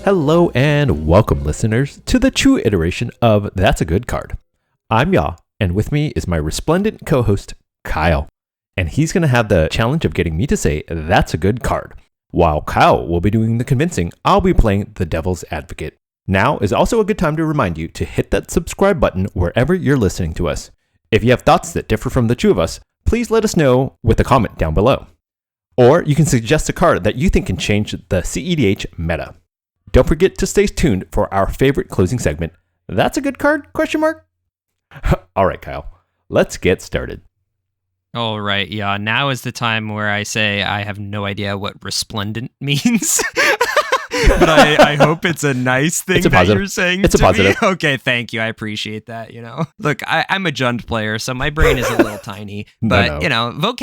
Hello and welcome, listeners, to the true iteration of That's a Good Card. I'm Ya, and with me is my resplendent co-host, Kyle. And he's going to have the challenge of getting me to say, that's a good card. While Kyle will be doing the convincing, I'll be playing the devil's advocate. Now is also a good time to remind you to hit that subscribe button wherever you're listening to us. If you have thoughts that differ from the two of us, please let us know with a comment down below. Or you can suggest a card that you think can change the CEDH meta. Don't forget to stay tuned for our favorite closing segment. That's a good card? ? All right, Kyle, let's get started. All right, yeah. Now is the time where I say I have no idea what resplendent means. But I hope it's a nice thing that you're saying. It's a positive. Me. Okay, thank you. I appreciate that. Look, I'm a Jund player, so my brain is a little tiny. But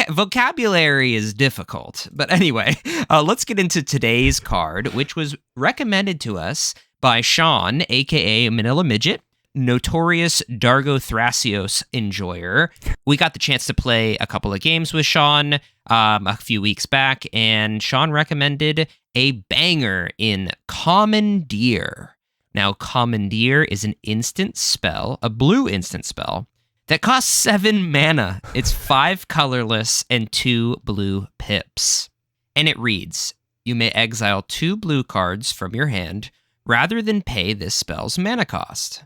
vocabulary is difficult. But anyway, let's get into today's card, which was recommended to us by Sean, aka Manilamidget, notorious Dargo Thrasios enjoyer. We got the chance to play a couple of games with Sean a few weeks back, and Sean recommended a banger in Commandeer. Now, Commandeer is an instant spell, a blue instant spell, that costs 7 mana. It's 5 colorless and 2 blue pips. And it reads, you may exile 2 blue cards from your hand rather than pay this spell's mana cost.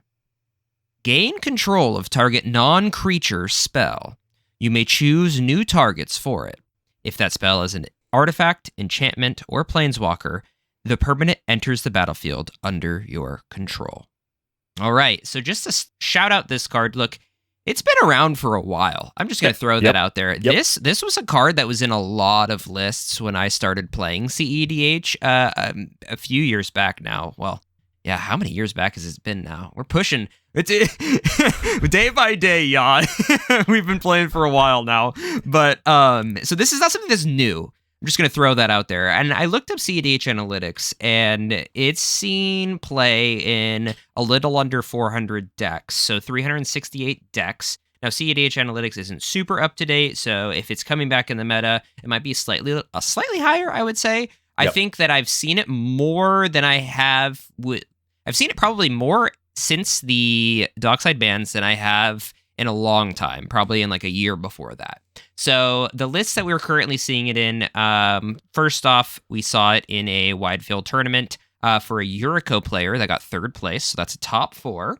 Gain control of target non-creature spell. You may choose new targets for it. If that spell is an artifact, enchantment, or planeswalker, the permanent enters the battlefield under your control. All right, so just to shout out this card, look, it's been around for a while. I'm just going to throw that out there. Yep. This was a card that was in a lot of lists when I started playing CEDH a few years back now. Well, yeah, how many years back has it been now? We're pushing. It's day by day, y'all. We've been playing for a while now. But so this is not something that's new. I'm just going to throw that out there. And I looked up CEDH Analytics, and it's seen play in a little under 400 decks. So 368 decks. Now, CEDH Analytics isn't super up to date, so if it's coming back in the meta, it might be slightly higher, I would say. Yep. I think that I've seen it more than I have I've seen it probably more since the Dockside bans than I have in a long time, probably in like a year before that. So the list that we're currently seeing it in, first off, we saw it in a wide field tournament for a Yuriko player that got 3rd place. So that's a top 4.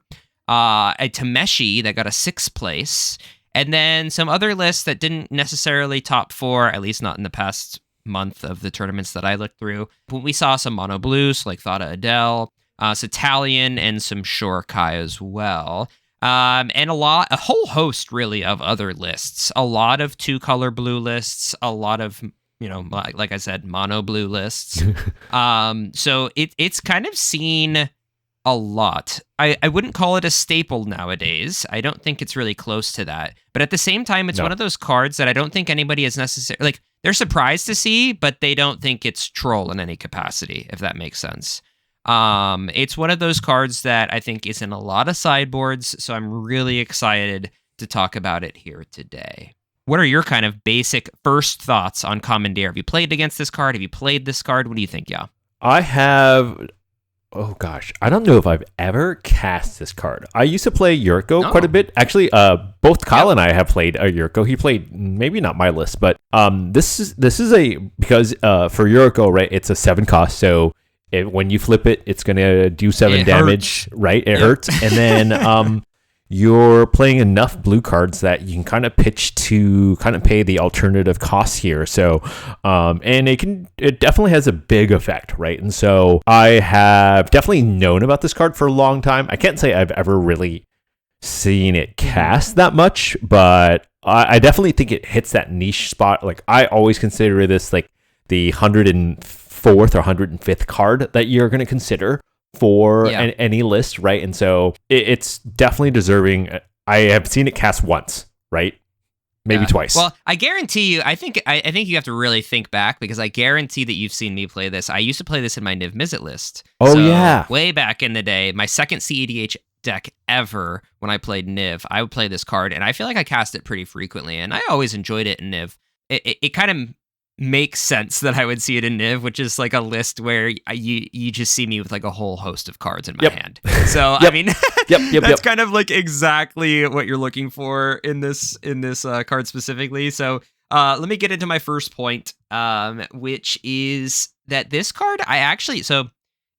A Tameshi that got a 6th place. And then some other lists that didn't necessarily top 4, at least not in the past month of the tournaments that I looked through. But we saw some mono blues like Thada Adele, Italian, and some Shorkai as well. And a whole host really of other lists. A lot of 2-color blue lists, a lot of, like I said, mono blue lists. So it's kind of seen a lot. I wouldn't call it a staple nowadays. I don't think it's really close to that. But at the same time, it's one of those cards that I don't think anybody is necessarily, like, they're surprised to see, but they don't think it's troll in any capacity, if that makes sense. It's one of those cards that I think is in a lot of sideboards, so I'm really excited to talk about it here today. What are your kind of basic first thoughts on Commandeer? Have you played against this card? Have you played this card? What do you think, yeah? I have... Oh gosh, I don't know if I've ever cast this card. I used to play Yuriko quite a bit. Actually, both Kyle and I have played a Yuriko. He played maybe not my list, but this is a because for Yuriko, right? It's a 7 cost, so when you flip it, it's gonna do 7 damage, hurts. Right? It hurts, and then you're playing enough blue cards that you can kind of pitch to kind of pay the alternative costs here. So, and it definitely has a big effect, right? And so I have definitely known about this card for a long time. I can't say I've ever really seen it cast that much, but I definitely think it hits that niche spot. Like, I always consider this like the 104th or 105th card that you're going to consider for any list, right? And so it's definitely deserving. I have seen it cast once, right? Maybe twice. Well, I guarantee you, I think you have to really think back, because I guarantee that you've seen me play this. I used to play this in my Niv-Mizzet list. Oh, so, yeah. Way back in the day, my second CEDH deck ever, when I played Niv, I would play this card, and I feel like I cast it pretty frequently, and I always enjoyed it in Niv. It kind of makes sense that I would see it in Niv, which is like a list where you just see me with like a whole host of cards in my hand. So I mean, that's kind of like exactly what you're looking for in this card specifically. So let me get into my first point, which is that this card so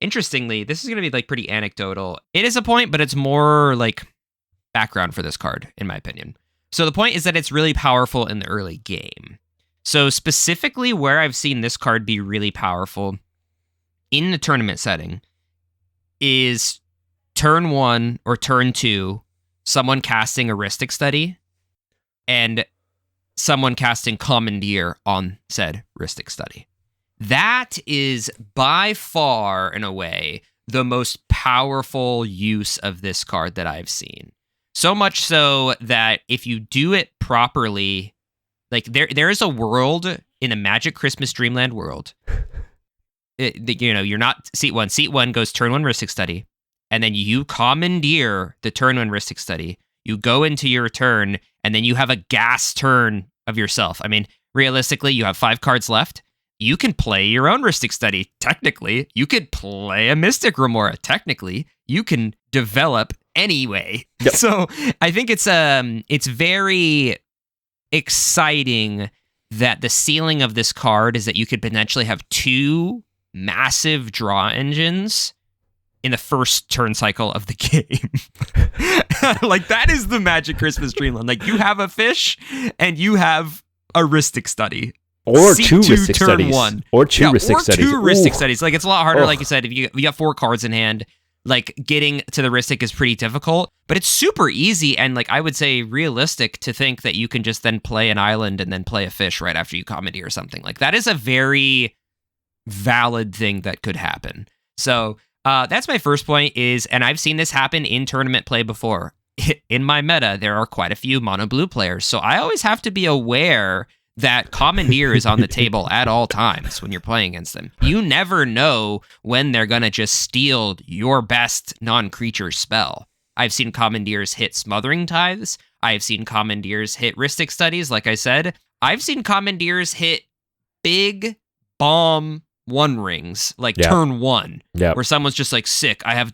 interestingly, this is going to be like pretty anecdotal. It is a point, but it's more like background for this card, in my opinion. So the point is that it's really powerful in the early game. So specifically where I've seen this card be really powerful in the tournament setting is turn 1 or turn 2, someone casting Heuristic Study and someone casting Commandeer on said Heuristic Study. That is by far and away the most powerful use of this card that I've seen. So much so that if you do it properly, like there is a world in a Magic Christmas Dreamland world. You're not seat 1. Seat 1 goes turn 1 Heuristic Study, and then you commandeer the turn 1 Heuristic Study. You go into your turn, and then you have a gas turn of yourself. I mean, realistically, you have 5 cards left. You can play your own Heuristic Study. Technically, you could play a Mystic Remora. Technically, you can develop anyway. Yep. So I think it's very exciting that the ceiling of this card is that you could potentially have 2 massive draw engines in the first turn cycle of the game. Like, that is the Magic Christmas Dreamland. Like, you have a fish and you have a Heuristic Study. Or 2 Heuristic Studies. 1. Or 2 Heuristic Studies. Or 2 Heuristic Studies. Like, it's a lot harder, like you said, if you got 4 cards in hand. Like, getting to the Heuristic is pretty difficult, but it's super easy and, like, I would say realistic to think that you can just then play an island and then play a fish right after you commandeer or something. Like, that is a very valid thing that could happen. So that's my first point and I've seen this happen in tournament play before. In my meta, there are quite a few mono blue players, so I always have to be aware that Commandeer is on the table at all times when you're playing against them. You never know when they're going to just steal your best non-creature spell. I've seen Commandeers hit Smothering Tithes. I've seen Commandeers hit Heuristic Studies, like I said. I've seen Commandeers hit big bomb 1 rings, like turn 1, where someone's just like, sick, I'm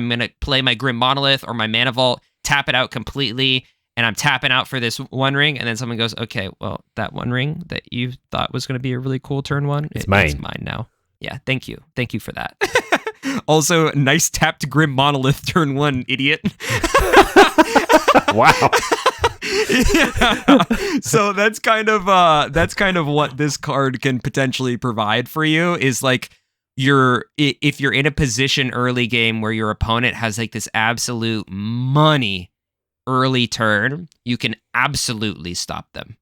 going to play my Grim Monolith or my Mana Vault, tap it out completely, and I'm tapping out for this 1 ring, and then someone goes, okay, well, that 1 ring that you thought was going to be a really cool turn 1, it's mine now. Yeah, thank you. Thank you for that. Also, nice tapped Grim Monolith turn 1, idiot. Wow. Yeah. So that's kind of what this card can potentially provide for you is like if you're in a position early game where your opponent has like this absolute money early turn, you can absolutely stop them.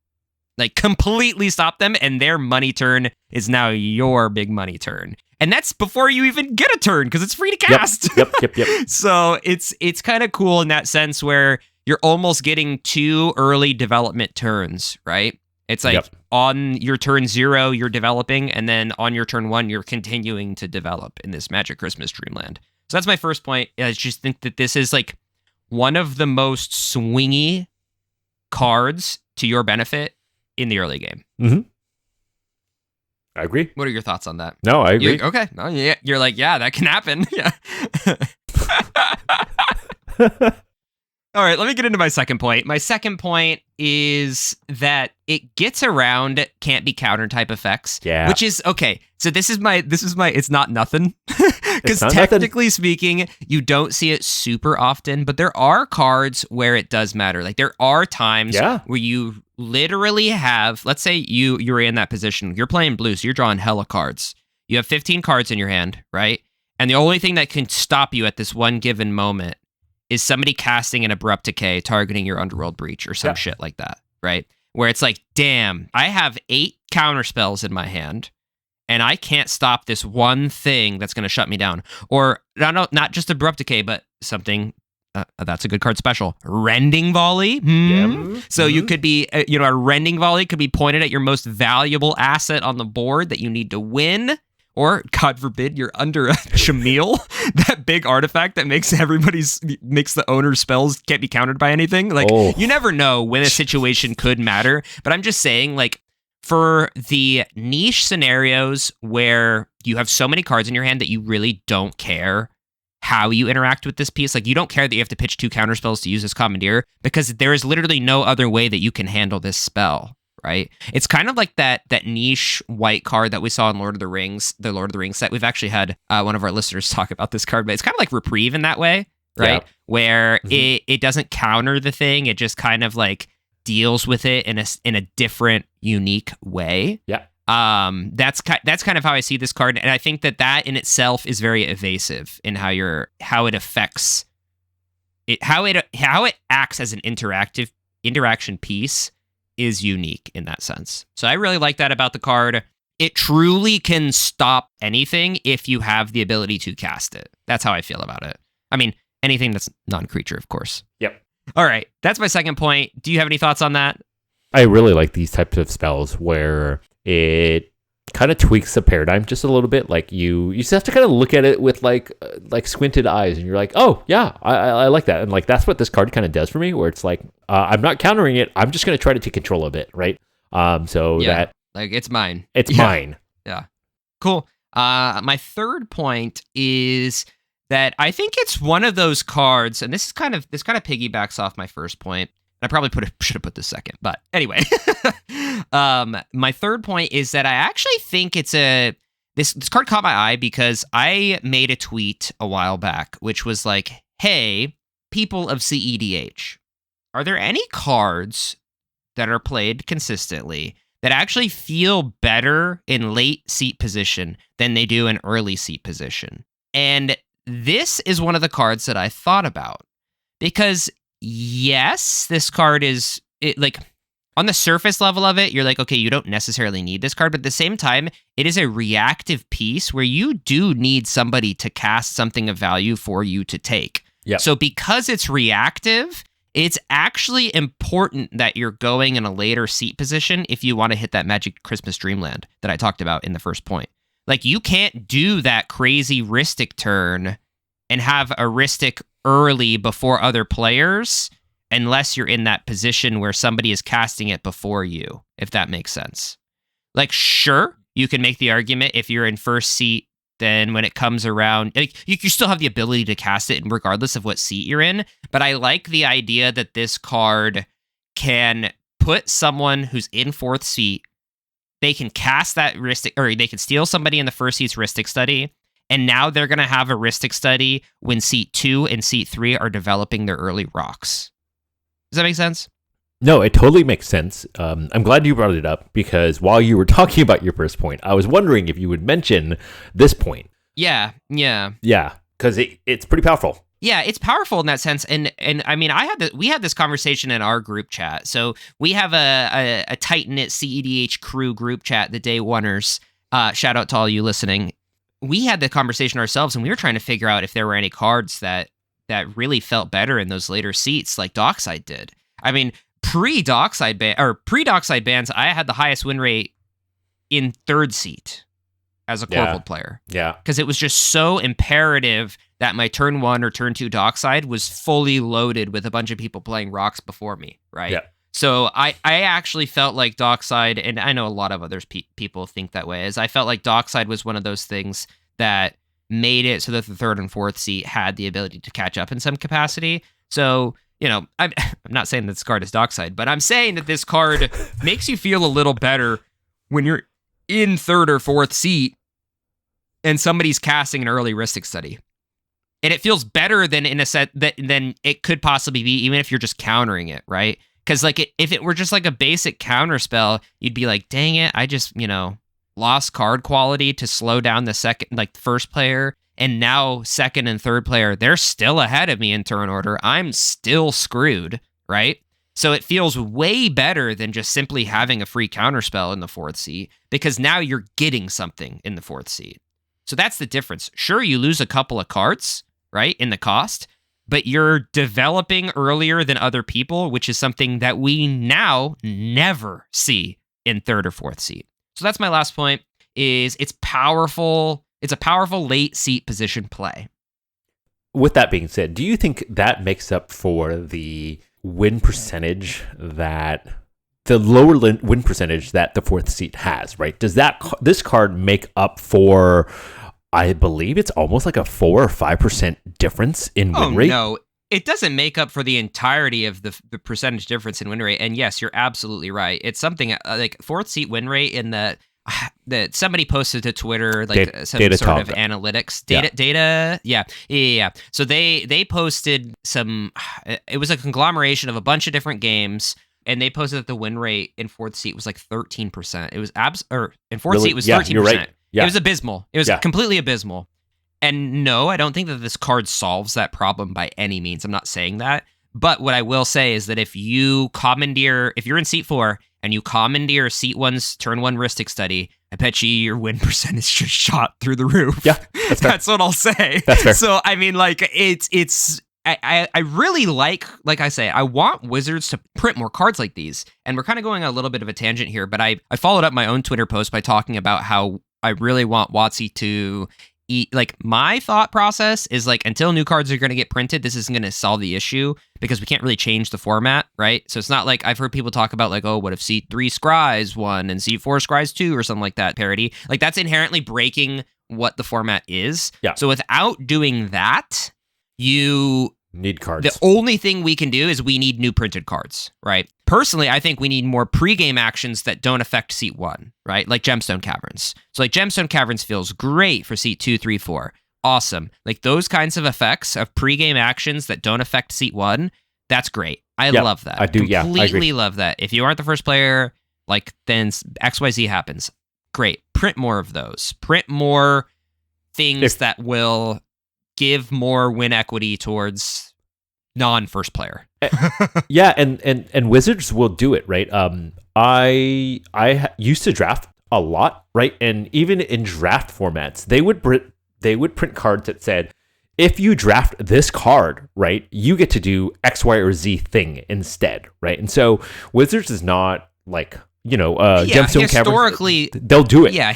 Like, completely stop them, and their money turn is now your big money turn. And that's before you even get a turn, because it's free to cast. Yep. So it's kind of cool in that sense where you're almost getting 2 early development turns, right? It's like on your turn 0, you're developing, and then on your turn 1, you're continuing to develop in this Magic Christmas Dreamland. So that's my first point. I just think that this is like one of the most swingy cards to your benefit in the early game. Mm-hmm. I agree. What are your thoughts on that? No, I agree. Okay. Oh, yeah. You're like, yeah, that can happen. Yeah. All right, let me get into my second point. My second point is that it gets around can't be counter type effects. Yeah. Which is okay. So this is my it's not nothing. Because technically speaking, you don't see it super often, but there are cards where it does matter. Like there are times where you literally have, let's say you're in that position. You're playing blue, so you're drawing hella cards. You have 15 cards in your hand, right? And the only thing that can stop you at this one given moment is somebody casting an Abrupt Decay targeting your Underworld Breach or some shit like that, right? Where it's like, damn, I have 8 counter spells in my hand, and I can't stop this one thing that's going to shut me down. Or not just Abrupt Decay, but something, that's a good card special, Rending Volley. So you could be, a Rending Volley could be pointed at your most valuable asset on the board that you need to win. Or, God forbid, you're under a Shamil, that big artifact that makes the owner's spells can't be countered by anything. Like, you never know when a situation could matter. But I'm just saying, like, for the niche scenarios where you have so many cards in your hand that you really don't care how you interact with this piece. Like, you don't care that you have to pitch 2 counterspells to use this Commandeer, because there is literally no other way that you can handle this spell, right? It's kind of like that niche white card that we saw in Lord of the Rings, the Lord of the Rings set. We've actually had one of our listeners talk about this card, but it's kind of like Reprieve in that way, right? Yeah. Where it doesn't counter the thing. It just kind of like deals with it in a different, unique way. Yeah. That's kind of how I see this card, and I think that in itself is very evasive in how it affects it, how it acts as an interaction piece is unique in that sense. So I really like that about the card. It truly can stop anything if you have the ability to cast it. That's how I feel about it. I mean, anything that's non-creature, of course. Yep. All right, that's my second point. Do you have any thoughts on that? I really like these types of spells where it kind of tweaks the paradigm just a little bit. Like you just have to kind of look at it with like squinted eyes, and you're like, oh yeah, I like that. And like that's what this card kind of does for me, where it's like I'm not countering it. I'm just going to try to take control of it, right? That like it's mine. It's mine. Yeah. Cool. My third point is that I think it's one of those cards, and this kind of piggybacks off my first point. I probably should have put this second, but anyway. My third point is that I actually think it's this card caught my eye because I made a tweet a while back, which was like, hey, people of CEDH, are there any cards that are played consistently that actually feel better in late seat position than they do in early seat position? And this is one of the cards that I thought about, because yes, this card is like on the surface level of it, you're like, okay, you don't necessarily need this card, but at the same time, it is a reactive piece where you do need somebody to cast something of value for you to take. Yep. So because it's reactive, it's actually important that you're going in a later seat position if you want to hit that Magic Christmas Dreamland that I talked about in the first point. Like, you can't do that crazy Rhystic turn and have a Rhystic early before other players unless you're in that position where somebody is casting it before you, if that makes sense. Like, sure, you can make the argument if you're in first seat, then when it comes around, like, you still have the ability to cast it regardless of what seat you're in. But I like the idea that this card can put someone who's in fourth seat, they can cast that Rhystic, or they can steal somebody in the first seat's Rhystic study, and now they're going to have a Rhystic study when seat 2 and seat 3 are developing their early rocks. Does that make sense? No, it totally makes sense. I'm glad you brought it up, because while you were talking about your first point, I was wondering if you would mention this point. Yeah, because it's pretty powerful. Yeah, it's powerful in that sense, and I mean, we had this conversation in our group chat. So we have a tight knit CEDH crew group chat, the Day Oneers. Shout out to all you listening. We had the conversation ourselves, and we were trying to figure out if there were any cards that really felt better in those later seats, like Dockside did. I mean, pre-Dockside bans, I had the highest win rate in third seat as a Corvold player. Yeah. Because it was just so imperative that my turn 1 or turn 2 Dockside was fully loaded with a bunch of people playing rocks before me, right? Yeah. So I actually felt like Dockside, and I know a lot of others people think that way, is I felt like Dockside was one of those things that made it so that the third and fourth seat had the ability to catch up in some capacity. So, you know, I'm not saying that this card is Dockside, but I'm saying that this card makes you feel a little better when you're in third or fourth seat and somebody's casting an early Rhystic study. And it feels better than in a set than it could possibly be, even if you're just countering it, right? Because like if it were just like a basic counter spell, you'd be like, dang it, I just, lost card quality to slow down the first player, and now second and third player, they're still ahead of me in turn order. I'm still screwed, right? So it feels way better than just simply having a free counterspell in the fourth seat, because now you're getting something in the fourth seat. So that's the difference. Sure, you lose a couple of cards, right, in the cost, but you're developing earlier than other people, which is something that we now never see in third or fourth seat. So that's my last point, is it's powerful. It's a powerful late seat position play. With that being said, do you think that makes up for the win percentage that the lower win percentage that the fourth seat has, right? Does this card make up for, I believe it's almost like a 4 or 5% difference in win rate? No, it doesn't make up for the entirety of the percentage difference in win rate. And yes, you're absolutely right. It's something like fourth seat win rate in that somebody posted to Twitter, like some sort of analytics data. Yeah. So they posted some, it was a conglomeration of a bunch of different games. And they posted that the win rate in fourth seat was like 13%. It was in fourth seat was 13%. You're right. Yeah. It was abysmal. It was completely abysmal. And no, I don't think that this card solves that problem by any means. I'm not saying that. But what I will say is that if you're in seat 4 and you commandeer seat 1's turn 1 Ristic study, I bet you your win percentage just shot through the roof. Yeah, that's fair. That's what I'll say. That's fair. So I mean, like I really like I say, I want Wizards to print more cards like these. And we're kind of going a little bit of a tangent here, but I followed up my own Twitter post by talking about how I really want WotC to eat. Like, my thought process is, like, until new cards are going to get printed, this isn't going to solve the issue because we can't really change the format, right? So it's not like I've heard people talk about, like, oh, what if Seat 3 Scries 1 and Seat 4 Scries 2 or something like that, parody. Like, that's inherently breaking what the format is. Yeah. So without doing that, you need cards. The only thing we can do is we need new printed cards, right? Personally, I think we need more pregame actions that don't affect seat 1, right? Like Gemstone Caverns. So like Gemstone Caverns feels great for seat 2, 3, 4. Awesome. Like those kinds of effects of pregame actions that don't affect seat 1, that's great. I love that. I do, Completely love that. If you aren't the first player, like then XYZ happens. Great. Print more of those. Print more things that will give more win equity towards non-first player. Yeah, and Wizards will do it, right? I used to draft a lot, right? And even in draft formats, they would print cards that said, if you draft this card, right, you get to do X, Y, or Z thing instead, right? And so Wizards is not like, Gemstone historically, Caverns, they'll do it. Yeah,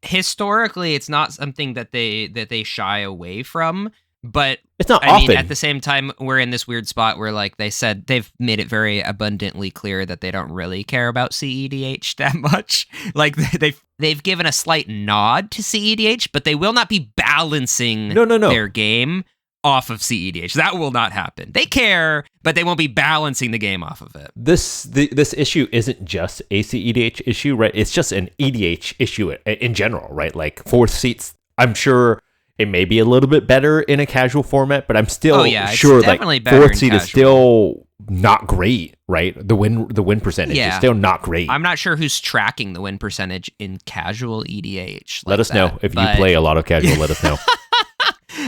historically, it's not something that they shy away from. But it's not I often. mean, at the same time, we're in this weird spot where, like they said, they've made it very abundantly clear that they don't really care about CEDH that much. Like they've given a slight nod to CEDH, but they will not be balancing their game off of CEDH. That will not happen. They care, but they won't be balancing the game off of it. This issue isn't just a CEDH issue, right? It's just an EDH issue in general, right? Like fourth seats, I'm sure it may be a little bit better in a casual format, but I'm still sure like fourth seat is still not great, right? The win percentage is still not great. I'm not sure who's tracking the win percentage in casual EDH. Let us know if you play a lot of casual. Let us know.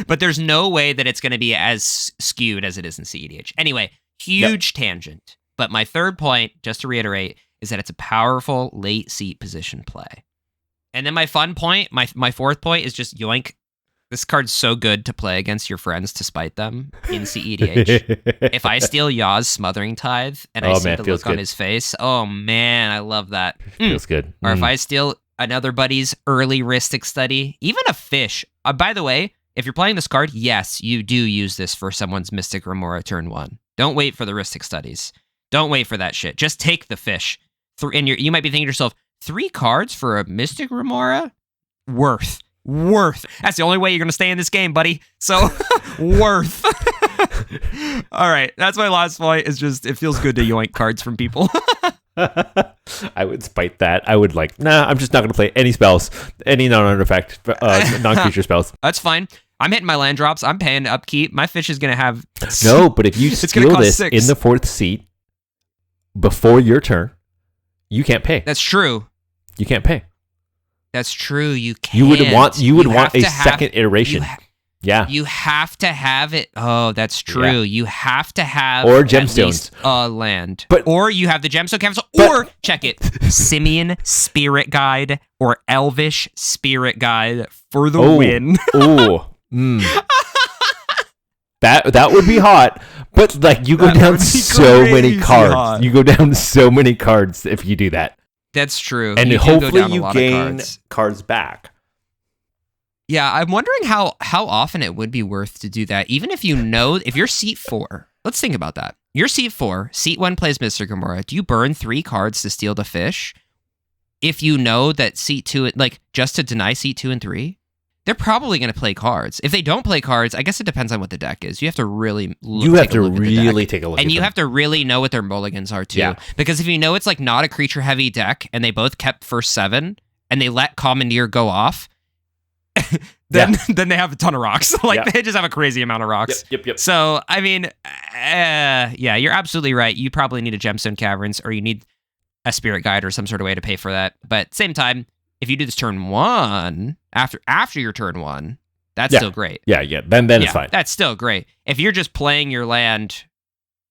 But there's no way that it's going to be as skewed as it is in CEDH. Anyway, huge tangent. But my third point, just to reiterate, is that it's a powerful late seat position play. And then my fun point, my fourth point is just yoink. This card's so good to play against your friends to spite them in CEDH. If I steal Yaw's Smothering Tithe and I see the look on his face, oh man, I love that. Feels good. Or if I steal another buddy's early Ristic study, even a fish. By the way, if you're playing this card, yes, you do use this for someone's Mystic Remora turn 1. Don't wait for the Ristic studies. Don't wait for that shit. Just take the fish. And you might be thinking to yourself, 3 cards for a Mystic Remora? Worth. That's the only way you're going to stay in this game, buddy. So, worth. All right. That's my last point. Is just, it feels good to yoink cards from people. I would spite that. I would I'm just not going to play any spells, any non-artifact, non-creature spells. That's fine. I'm hitting my land drops. I'm paying upkeep. My fish is going to have... No, but if you steal this 6 in the fourth seat before your turn, you can't pay. That's true. You can't pay. That's true. You can't. You would want a second iteration. You have to have it. Oh, that's true. Yeah. You have to have or gemstones, land. Or you have the gemstone caverns. Or check it, Simian Spirit Guide or Elvish Spirit Guide for the win. That would be hot. But like you go down so many cards. Hot. You go down so many cards if you do that. That's true. And hopefully you gain cards back. Yeah, I'm wondering how often it would be worth to do that. Even if if you're seat 4, let's think about that. Your seat 4, seat 1 plays Mr. Gamora. Do you burn 3 cards to steal the fish? If you know that seat 2, like, just to deny seat 2 and 3? They're probably going to play cards. If they don't play cards, I guess it depends on what the deck is. You have to really take a look at the deck. And you have to really know what their mulligans are, too. Yeah. Because if you know it's, like, not a creature-heavy deck, and they both kept first 7, and they let Commandeer go off, then they have a ton of rocks. They just have a crazy amount of rocks. Yep. So, I mean, you're absolutely right. You probably need a Gemstone Caverns, or you need a Spirit Guide or some sort of way to pay for that. But same time, if you do this turn 1, after your turn 1, that's still great. Yeah. Then it's fine. That's still great. If you're just playing your land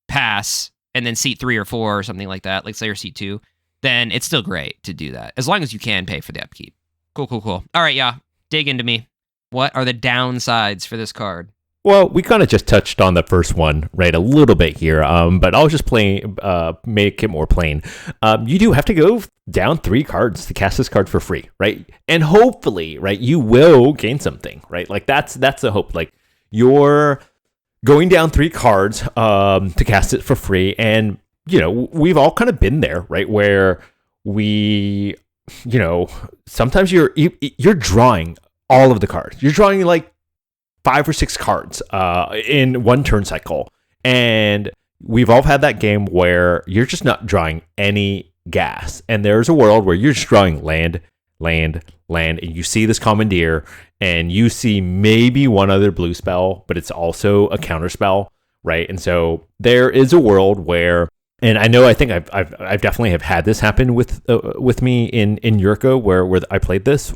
pass and then seat 3 or 4 or something like that, like say your seat 2, then it's still great to do that, as long as you can pay for the upkeep. Cool. All right, dig into me. What are the downsides for this card? Well, we kind of just touched on the first one, right, a little bit here, but I'll just make it more plain. You do have to go down 3 cards to cast this card for free, right? And hopefully, right, you will gain something, right? Like, that's the hope. Like, you're going down 3 cards to cast it for free, and, you know, we've all kind of been there, right, where we, you know, sometimes you're drawing all of the cards. You're drawing, like, 5 or 6 cards in one turn cycle. And we've all had that game where you're just not drawing any gas. And there's a world where you're just drawing land, and you see this Commandeer, and you see maybe one other blue spell, but it's also a counter spell, right? And so there is a world where, and I think I've definitely have had this happen with me in Yurko where I played this.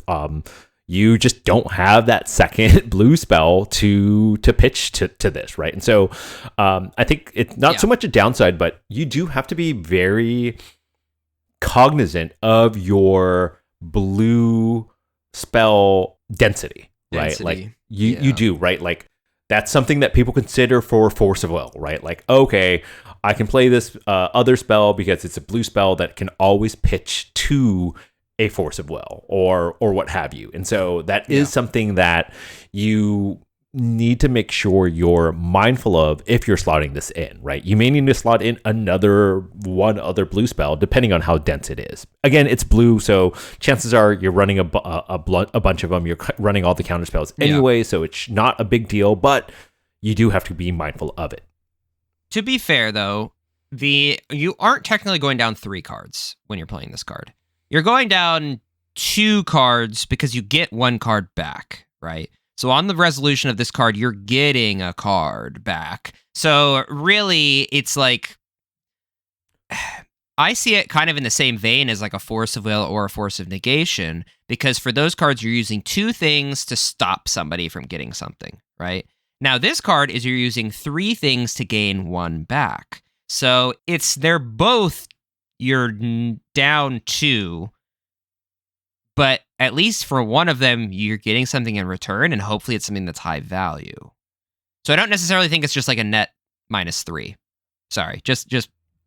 You just don't have that second blue spell to pitch to this, right? And so I think it's not so much a downside, but you do have to be very cognizant of your blue spell density, right? Like you do, right? Like, that's something that people consider for Force of Will, right? Like, okay, I can play this other spell because it's a blue spell that can always pitch to a Force of Will or what have you. And so that is something that you need to make sure you're mindful of if you're slotting this in, right? You may need to slot in one other blue spell depending on how dense it is. Again, it's blue, so chances are you're running a bunch of them. You're running all the counter spells anyway, so it's not a big deal, but you do have to be mindful of it. To be fair, though, you aren't technically going down 3 cards when you're playing this card. You're going down 2 cards because you get 1 card back, right? So on the resolution of this card, you're getting a card back. So really, it's like, I see it kind of in the same vein as like a Force of Will or a Force of Negation, because for those cards, you're using 2 things to stop somebody from getting something, right? Now, this card is you're using 3 things to gain 1 back. So they're both, you're down 2, but at least for one of them, you're getting something in return, and hopefully it's something that's high value. So I don't necessarily think it's just like a net -3. Sorry, just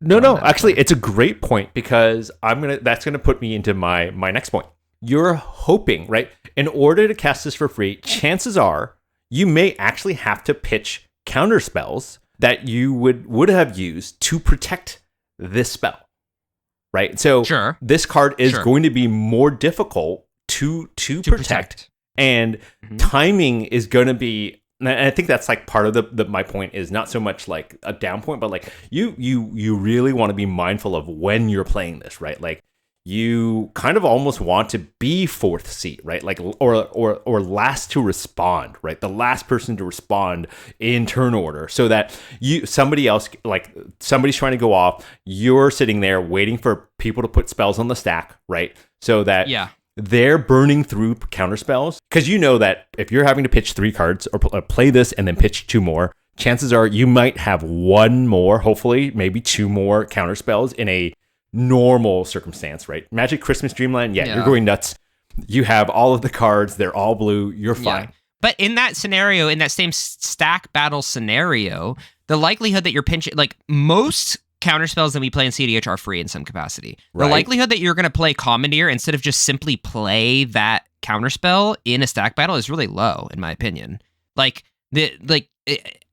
no. Actually, it's a great point, because that's gonna put me into my next point. You're hoping, right? In order to cast this for free, chances are you may actually have to pitch counter spells that you would have used to protect this spell. Right. So this card is going to be more difficult to protect. And timing is going to be, and I think that's like part of my point is not so much like a down point, but like you really want to be mindful of when you're playing this, right? Like, you kind of almost want to be 4th seat, right? Like, or last to respond, right? The last person to respond in turn order, so that somebody's trying to go off, you're sitting there waiting for people to put spells on the stack, right? So that they're burning through counter spells, because you know that if you're having to pitch 3 cards or play this and then pitch 2 more, chances are you might have 1 more, hopefully maybe 2 more counter spells in a normal circumstance, right? Magic Christmas Dreamland, you're going nuts. You have all of the cards, they're all blue, you're fine. Yeah. But in that scenario, in that same stack battle scenario, the likelihood that you're pinching, like, most counterspells that we play in CEDH are free in some capacity. Right. The likelihood that you're going to play Commandeer instead of just simply play that counterspell in a stack battle is really low, in my opinion.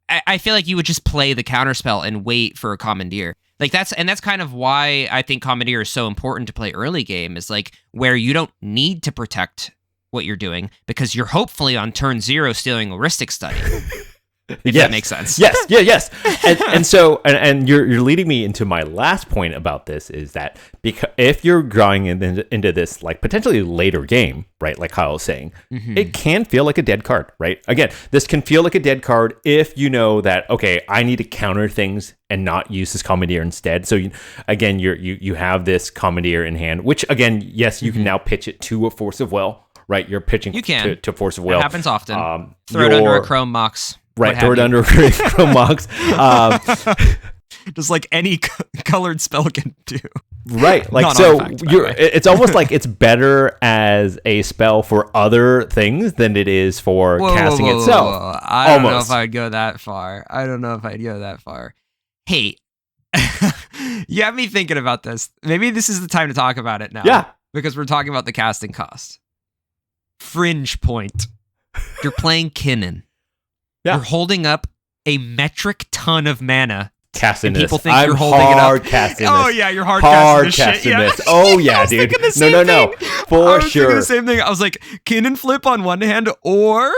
I feel like you would just play the counterspell and wait for a Commandeer. Like that's kind of why I think Commandeer is so important to play early game, is like where you don't need to protect what you're doing because you're hopefully on turn 0 stealing a Heuristic Study. If that makes sense. Yes. And so you're leading me into my last point about this, is that because if you're going into this like potentially later game, right, like Kyle was saying, it can feel like a dead card, right? Again, this can feel like a dead card if you know that, okay, I need to counter things and not use this Commandeer instead. So you have this Commandeer in hand, which again, yes, you can now pitch it to a Force of Will, right? You're pitching to Force of Will. It happens often. Throw it under a Chrome Mox. Right, throw it under a Chrome Mox. Just like any colored spell can do. Right, like so it's almost like it's better as a spell for other things than it is for casting itself. I don't know if I'd go that far. Hey, you have me thinking about this. Maybe this is the time to talk about it now. Yeah. Because we're talking about the casting cost. Fringe point. You're playing Kinnan. Yeah. You're holding up a metric ton of mana. Casting and people this. think I'm you're holding it up. Casting oh this. Yeah, you're hard casting this. Oh yeah, dude. No. For sure. Thinking the same thing. I was like, Kinnan flip on one hand, or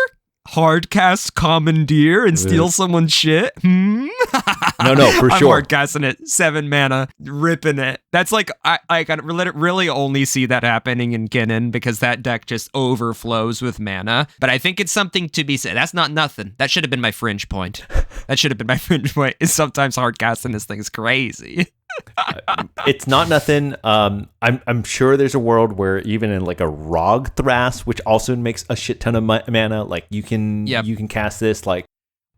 hardcast Commandeer and steal someone's shit. No, for I'm sure. Hardcasting it, 7 mana, ripping it. That's like I can really only see that happening in Kinnan because that deck just overflows with mana. But I think it's something to be said. That's not nothing. That should have been my fringe point. Is sometimes hardcasting this thing's crazy. It's not nothing. I'm sure there's a world where even in like a Rog Thras, which also makes a shit ton of mana, like you can cast this like.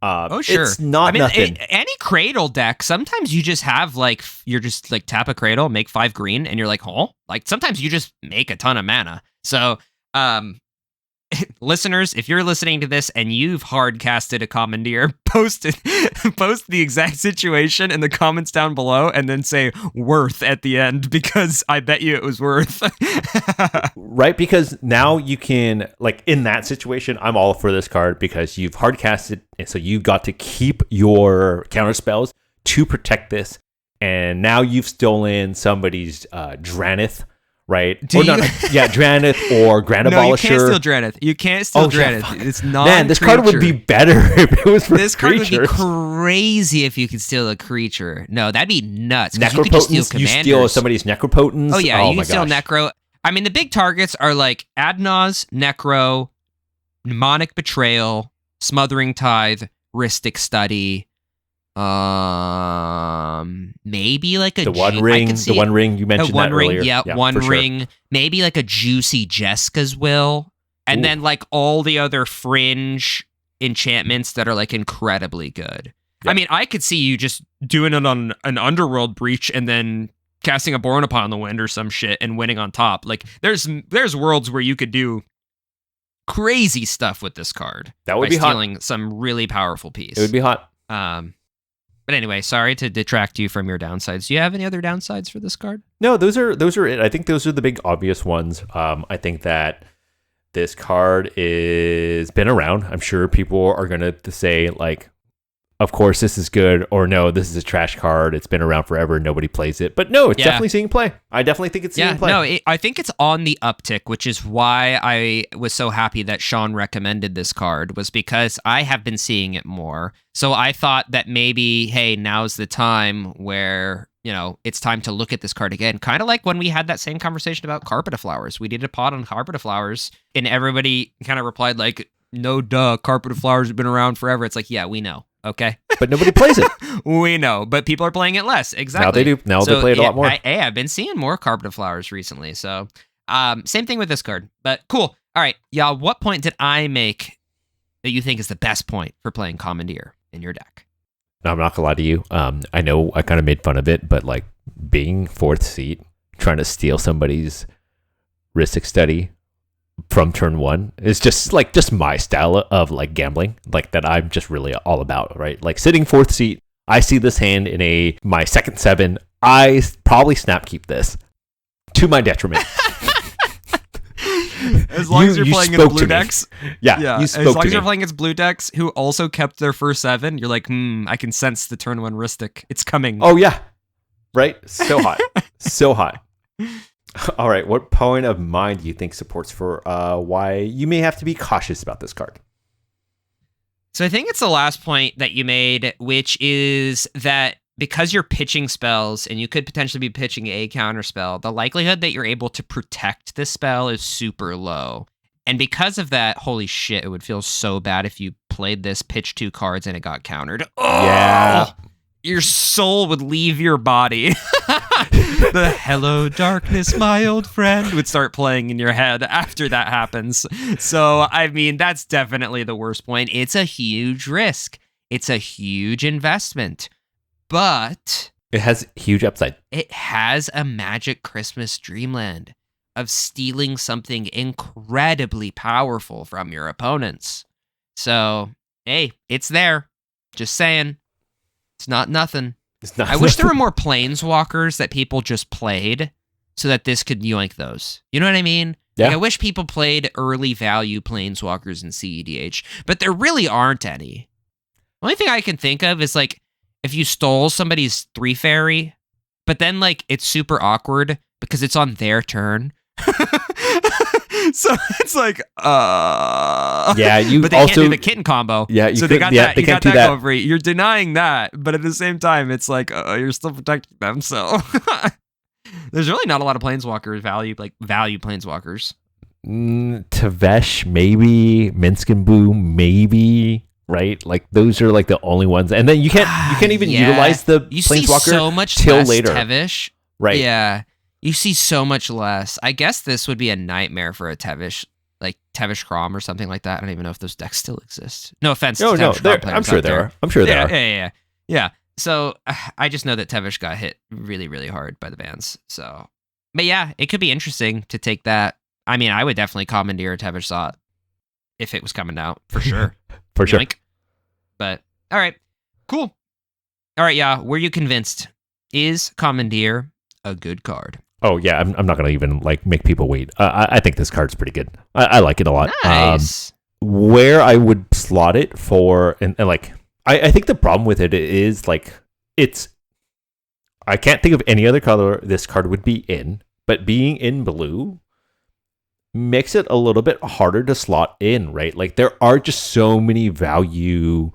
Sure. It's not nothing. Any Cradle deck, sometimes you just have like you're just like tap a Cradle, make 5 green, and you're like, oh, like sometimes you just make a ton of mana. So, listeners, if you're listening to this and you've hard casted a Commandeer, post the exact situation in the comments down below and then say worth at the end, because I bet you it was worth. Right, because now you can, like in that situation, I'm all for this card because you've hard casted, and so you've got to keep your counter spells to protect this, and now you've stolen somebody's Dranith. Right? Dranith or Grand Abolisher. You can't steal Dranith. It's not. Man, this card would be better if it was for this creatures. Card would be crazy if you could steal a creature. No, that'd be nuts. Necropotence, you steal somebody's Necropotence. Oh yeah, you can steal Necro. I mean, the big targets are like Adnaz, Necro, Mnemonic Betrayal, Smothering Tithe, Heuristic Study. Maybe like the One Ring. The One Ring you mentioned that earlier. One Ring. Sure. Maybe like a Juicy Jessica's Will, and then like all the other fringe enchantments that are like incredibly good. Yep. I mean, I could see you just doing it on an Underworld Breach and then casting a Born Upon the Wind or some shit and winning on top. Like there's worlds where you could do crazy stuff with this card. That would be stealing some really powerful piece. It would be hot. But anyway, sorry to detract you from your downsides. Do you have any other downsides for this card? No, those are it. I think those are the big obvious ones. I think that this card is been around. I'm sure people are going to say like, of course this is good, or no, this is a trash card. It's been around forever. Nobody plays it. But no, it's definitely seeing play. I definitely think it's seeing play. No, I think it's on the uptick, which is why I was so happy that Sean recommended this card, was because I have been seeing it more. So I thought that maybe, hey, now's the time where, you know, it's time to look at this card again. Kind of like when we had that same conversation about Carpet of Flowers. We did a pod on Carpet of Flowers, and everybody kind of replied like, no duh, Carpet of Flowers has been around forever. It's like, yeah, we know. Okay. But nobody plays it. We know, but people are playing it less. Exactly. Now they do. Now they play it a lot more. I've been seeing more Carpet of Flowers recently. So same thing with this card. But cool. All right. Y'all, what point did I make that you think is the best point for playing Commandeer in your deck? No, I'm not going to lie to you. I know I kind of made fun of it, but like being 4th seat, trying to steal somebody's Heuristic Study from turn 1 is just my style of like gambling, like that I'm just really all about, right? Like sitting 4th seat, I see this hand in my second 7, I probably snap keep this to my detriment. As long as you're playing in blue decks. Yeah, as long as you're playing against blue decks who also kept their first 7, you're like, I can sense the turn 1 Ristic. It's coming. Oh, yeah. Right? So hot. So hot. All right. What point of mind do you think supports for why you may have to be cautious about this card? So I think it's the last point that you made, which is that because you're pitching spells and you could potentially be pitching a counter spell, the likelihood that you're able to protect this spell is super low. And because of that, holy shit, it would feel so bad if you played this, pitched 2 cards, and it got countered. Oh, yeah. Your soul would leave your body. The hello darkness, my old friend would start playing in your head after that happens. So, I mean, that's definitely the worst point. It's a huge risk. It's a huge investment. But it has huge upside. It has a magic Christmas dreamland of stealing something incredibly powerful from your opponents. So, hey, it's there. Just saying. It's not nothing. I wish there were more planeswalkers that people just played so that this could yoink those. You know what I mean? Yeah. Like, I wish people played early value planeswalkers in CEDH, but there really aren't any. The only thing I can think of is like if you stole somebody's 3 fairy, but then like it's super awkward because it's on their turn. So it's like, yeah, you but they also can't do the kitten combo. Yeah, so they got that. They got that going free. You're denying that, but at the same time, it's like you're still protecting them. So there's really not a lot of planeswalkers value planeswalkers. Tavesh, maybe Minsk and Boo, maybe. Right, like those are like the only ones, and then you can't even utilize the planeswalker so much till less later. Tevesh. Right? Yeah. You see so much less. I guess this would be a nightmare for a Tevesh, like Tevesh Crom or something like that. I don't even know if those decks still exist. No offense to Tevesh Crom players. I'm sure there are. I'm sure there are. Yeah. So I just know that Tevesh got hit really, really hard by the bans. So, but yeah, it could be interesting to take that. I mean, I would definitely commandeer a Tevesh Thought if it was coming out, for sure. For sure. But, all right. Cool. All right, yeah. Were you convinced? Is Commandeer a good card? Oh, yeah. I'm not going to even like make people wait. I think this card's pretty good. I like it a lot. Nice. Where I would slot it for, and like, I think the problem with it is like, I can't think of any other color this card would be in, but being in blue makes it a little bit harder to slot in, right? Like there are just so many value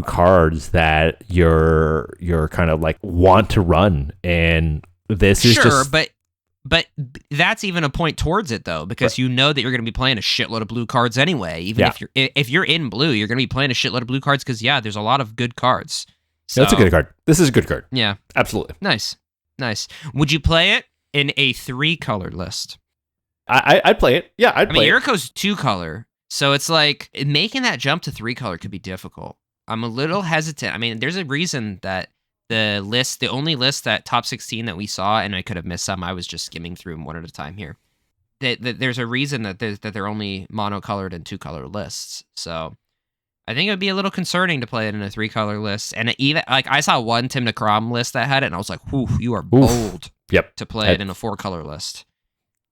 cards that you're kind of like want to run, and this is just but that's even a point towards it though, because you know that you're going to be playing a shitload of blue cards anyway. Even if you're in blue, you're going to be playing a shitload of blue cards because there's a lot of good cards. So, that's a good card. This is a good card. Yeah, absolutely. Nice. Would you play it in a 3-color list? I'd play it. Yeah, I'd play it. Yuriko's 2-color, so it's like making that jump to 3-color could be difficult. I'm a little hesitant. I mean, there's a reason that the only list that top 16 that we saw, and I could have missed some, I was just skimming through them one at a time here. That there's a reason that they're only monocolored and 2-color lists. So I think it would be a little concerning to play it in a 3-color list. And even like I saw one Tim Necrom list that had it, and I was like, "Whew, you are bold." Yep. To play it in a 4-color list.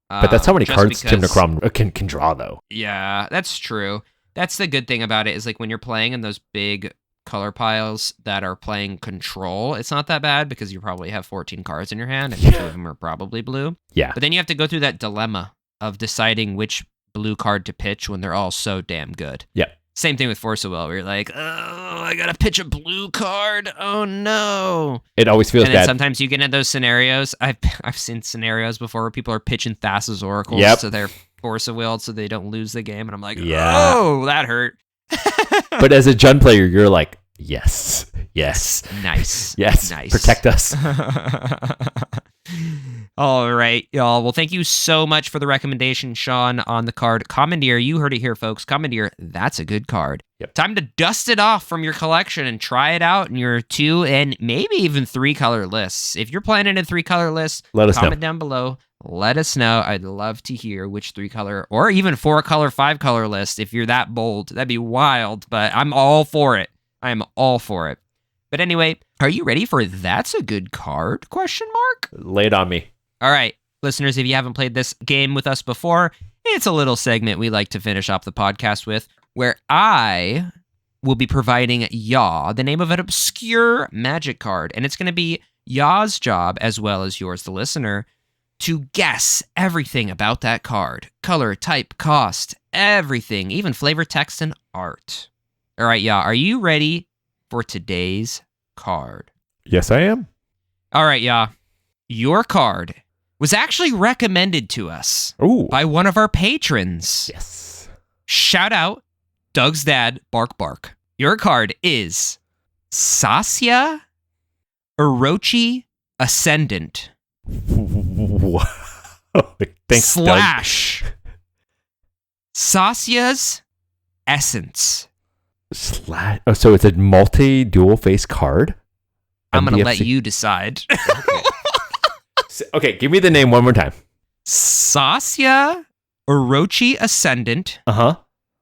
But that's how many cards Tim Necrom can draw, though. Yeah, that's true. That's the good thing about it is like when you're playing in those big color piles that are playing control, it's not that bad because you probably have 14 cards in your hand and 2 of them are probably blue. Yeah. But then you have to go through that dilemma of deciding which blue card to pitch when they're all so damn good. Yeah. Same thing with Force of Will, where you're like, oh, I gotta pitch a blue card. Oh no! It always feels and then bad. Sometimes you get into those scenarios. I've seen scenarios before where people are pitching Thassa's Oracles to their Force of Will so they don't lose the game, and I'm like, oh, that hurt. But as a Jund player, you're like, yes, nice, yes, nice. Protect us. All right, y'all. Well, thank you so much for the recommendation, Sean, on the card Commandeer. You heard it here, folks. Commandeer, that's a good card. Yep. Time to dust it off from your collection and try it out in your 2 and maybe even 3-color lists. If you're playing in a 3-color list, comment down below. Let us know. I'd love to hear which 3-color or even 4-color, 5-color list. If you're that bold, that'd be wild, but I'm all for it. I am all for it. But anyway, are you ready for That's a Good Card? ? Lay it on me. All right. Listeners, if you haven't played this game with us before, it's a little segment we like to finish off the podcast with, where I will be providing Yaw the name of an obscure magic card, and it's going to be Yaw's job, as well as yours, the listener, to guess everything about that card. Color, type, cost, everything, even flavor, text, and art. All right, Yaw, are you ready for today's card? Yes, I am. All right, Yaw. Your card was actually recommended to us by one of our patrons. Yes. Shout out, Doug's dad, Bark Bark. Your card is Sasya Orochi Ascendant. Thanks, slash Doug. Sasya's Essence. So it's a multi-dual face card? I'm going to let you decide. Okay, give me the name one more time. Sasya Orochi Ascendant. Uh-huh.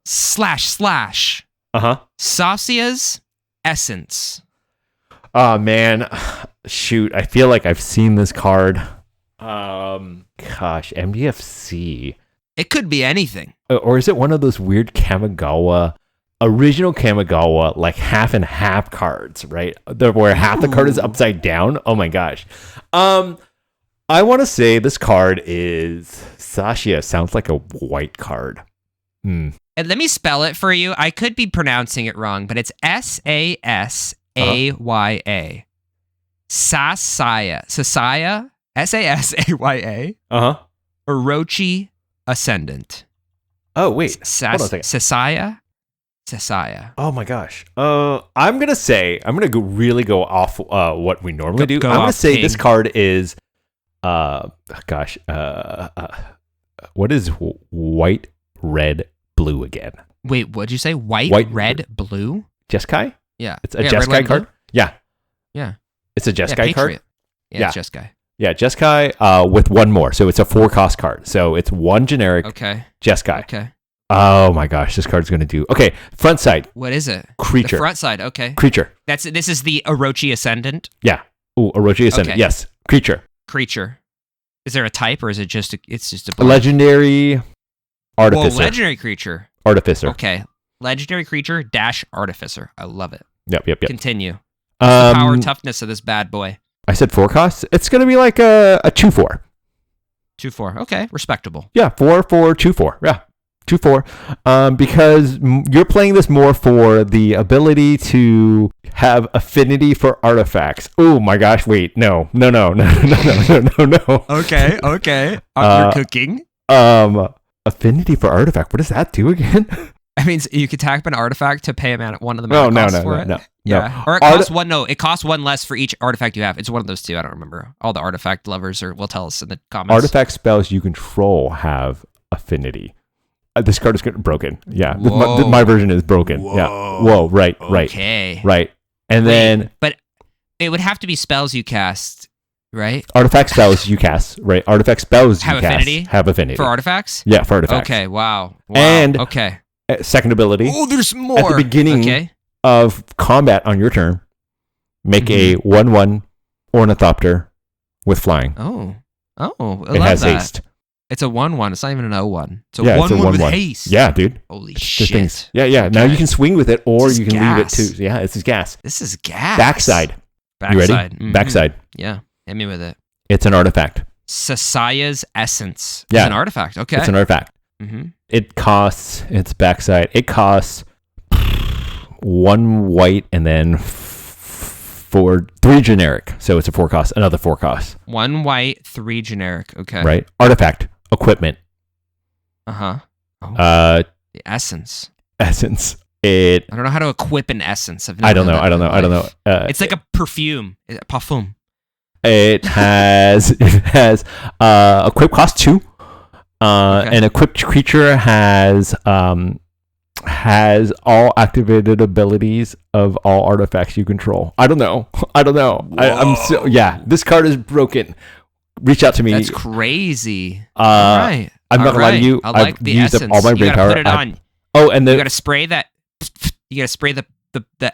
Slash. Uh-huh. Sasya's Essence. Oh, man. Shoot, I feel like I've seen this card. Gosh, MDFC. It could be anything. Or is it one of those weird Kamigawa, original Kamigawa, like half and half cards, right? Where half the card is upside down? Oh my gosh. I want to say this card is Sasya. Sounds like a white card. And let me spell it for you. I could be pronouncing it wrong, but it's Sasaya. Sasaya. Sasaya. Sasaya. Uh-huh. Orochi Ascendant. Oh, wait. Hold on a second. Sasaya. Oh my gosh. I'm going to really go off what we normally do. I'm going to say this card is what is white, red, blue again? Wait, what'd you say? White, red, blue? Jeskai? Yeah. It's a Jeskai card? Yeah. Yeah. It's a Jeskai card? Yeah, it's Jeskai. Yeah, Jeskai with one more. So it's a 4-cost card. So it's one generic Jeskai. Okay. Oh my gosh, this card's going to do... Okay, front side. What is it? Creature. The front side, okay. Creature. This is the Orochi Ascendant? Yeah. Ooh, Orochi Ascendant. Okay. Yes. Creature. Is there a type, or is it just a legendary artificer? Well, legendary creature. Artificer. Okay. Legendary creature - artificer. I love it. Yep. Continue. What's the power toughness of this bad boy? I said 4 costs. It's going to be like a 2/4. 2/4. Okay, respectable. Yeah, 4/4, 2/4. Yeah. 2/4, because you're playing this more for the ability to have affinity for artifacts. Oh my gosh! Wait, no. Okay. You're cooking. Affinity for artifact. What does that do again? I mean, you could tap an artifact to pay one of the mana costs for it. No. Yeah. Or it costs one. No, it costs one less for each artifact you have. It's one of those two. I don't remember. All the artifact lovers will tell us in the comments. Artifact spells you control have affinity. This card is getting broken. Yeah. My version is broken. Whoa. Yeah. Whoa. Right. Okay. Right. And then. But it would have to be spells you cast, right? Artifact spells you cast, right? Artifact spells you have affinity? Cast have affinity. For artifacts? Yeah, for artifacts. Okay. Wow. And. Okay. Second ability. Oh, there's more. At the beginning of combat on your turn, make a 1/1 ornithopter with flying. Oh. It has haste. It's a 1/1. It's not even an 0/1. It's a 1/1 with haste. Yeah, dude. Holy shit. Yeah. Okay. Now you can swing with it, or you can leave it too. Yeah, this is gas. This is gas. Backside. You ready? Mm-hmm. Backside. Yeah. Hit me with it. It's an artifact. Sasaya's Essence. Yeah. It's an artifact. Okay. It's an artifact. Mm-hmm. It's backside. It costs 1 white and then 3 generic. So it's a 4 cost, another 4 cost. 1 white, 3 generic. Okay. Right. Artifact. Equipment. Uh-huh. The essence. Essence. I don't know how to equip an essence. I don't know. It's like a perfume. Parfum. It has equip cost 2. An equipped creature has all activated abilities of all artifacts you control. I don't know. This card is broken. Reach out to me. That's crazy. All right. I'm not gonna lie to you. I like the used essence. Up all my brain power. Put it on. And you gotta spray that. You gotta spray the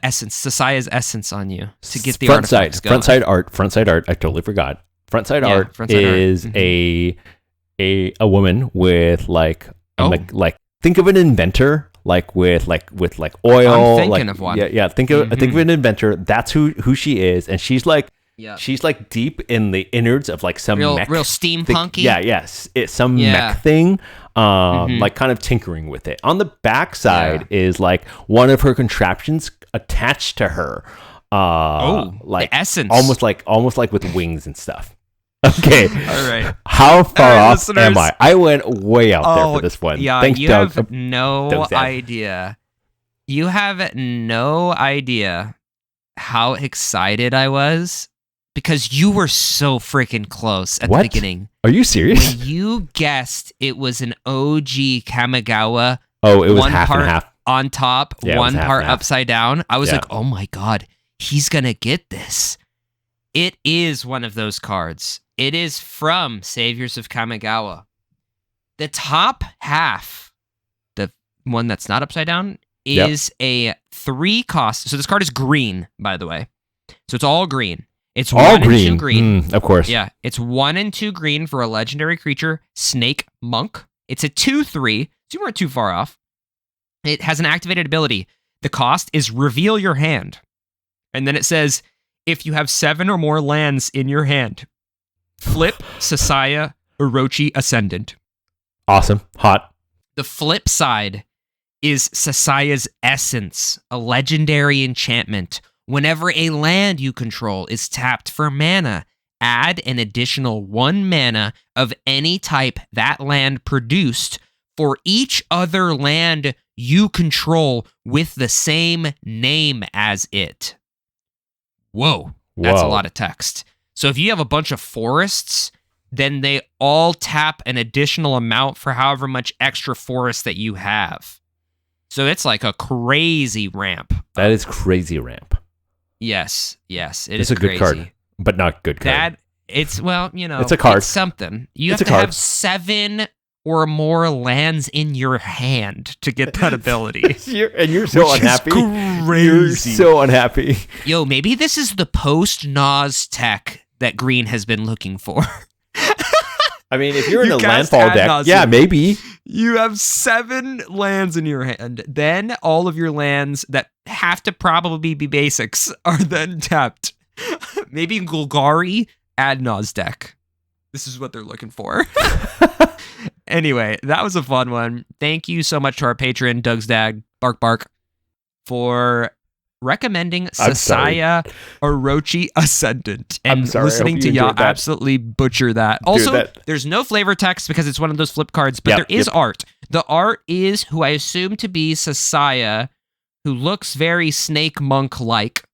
essence, Sasaya's essence on you to get the front artifacts side. going. Front side art. I totally forgot. front side art is a woman with like think of an inventor with oil. I'm thinking of one. Yeah. Think of an inventor. That's who she is, and she's like. Yeah. She's like deep in the innards of like some real mech steampunky. It's some mech thing, like kind of tinkering with it. On the back side is like one of her contraptions attached to her. Like the essence, almost like with wings and stuff. Okay, all right. How far off am I? I went way out there for this one. Yeah, Thanks, you Doug. have no idea. You have no idea how excited I was. Because you were so freaking close at the beginning. Are you serious? When you guessed it was an OG Kamigawa. Oh, it was half and half. On top, one part upside down. I was like, oh my God, he's going to get this. It is one of those cards. It is from Saviors of Kamigawa. The top half, the one that's not upside down, is a 3 cost. So this card is green, by the way. So it's all green. It's all 1 and 2 green. Of course. Yeah, it's 1 and 2 green for a legendary creature, Snake Monk. It's a 2/3, so you weren't too far off. It has an activated ability. The cost is reveal your hand. And then it says, if you have 7 or more lands in your hand, flip Sasaya Orochi Ascendant. Awesome. Hot. The flip side is Sasaya's Essence, a legendary enchantment. Whenever a land you control is tapped for mana, add an additional 1 mana of any type that land produced for each other land you control with the same name as it. Whoa, that's a lot of text. So if you have a bunch of forests, then they all tap an additional amount for however much extra forest that you have. So it's like a crazy ramp. That is crazy ramp. Yes, it's a good card, but not good card. It's a card. It's something. You have to have 7 or more lands in your hand to get that ability. You're so unhappy. Crazy. You're so unhappy. Yo, maybe this is the post-Nas tech that Green has been looking for. I mean, if you're in a landfall deck, maybe. You have 7 lands in your hand. Then all of your lands that have to probably be basics are then tapped. Maybe Golgari, add Nas deck. This is what they're looking for. Anyway, that was a fun one. Thank you so much to our patron, Doug's Dad, Bark, for recommending Sasaya Orochi Ascendant and listening to y'all absolutely butcher that. Also, there's no flavor text because it's one of those flip cards, but there is art. The art is who I assume to be Sasaya, who looks very Snake Monk-like,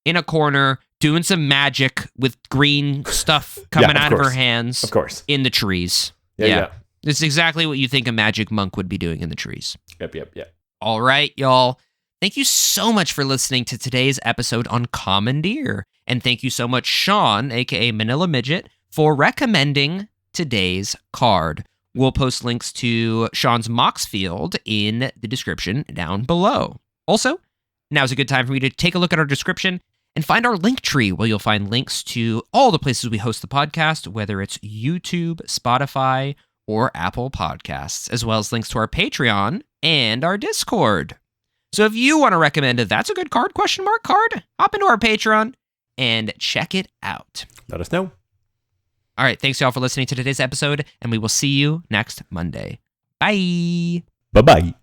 in a corner, doing some magic with green stuff coming out of her hands. Of course. In the trees. Yeah. It's exactly what you think a magic monk would be doing in the trees. Yep. All right, y'all. Thank you so much for listening to today's episode on Commandeer. And thank you so much, Sean, aka Manilamidget, for recommending today's card. We'll post links to Sean's Mox Field in the description down below. Also, now's a good time for me to take a look at our description and find our link tree, where you'll find links to all the places we host the podcast, whether it's YouTube, Spotify, or Apple Podcasts, as well as links to our Patreon and our Discord. So if you want to recommend a That's a Good Card card, hop into our Patreon and check it out. Let us know. All right, thanks y'all for listening to today's episode, and we will see you next Monday. Bye. Bye-bye.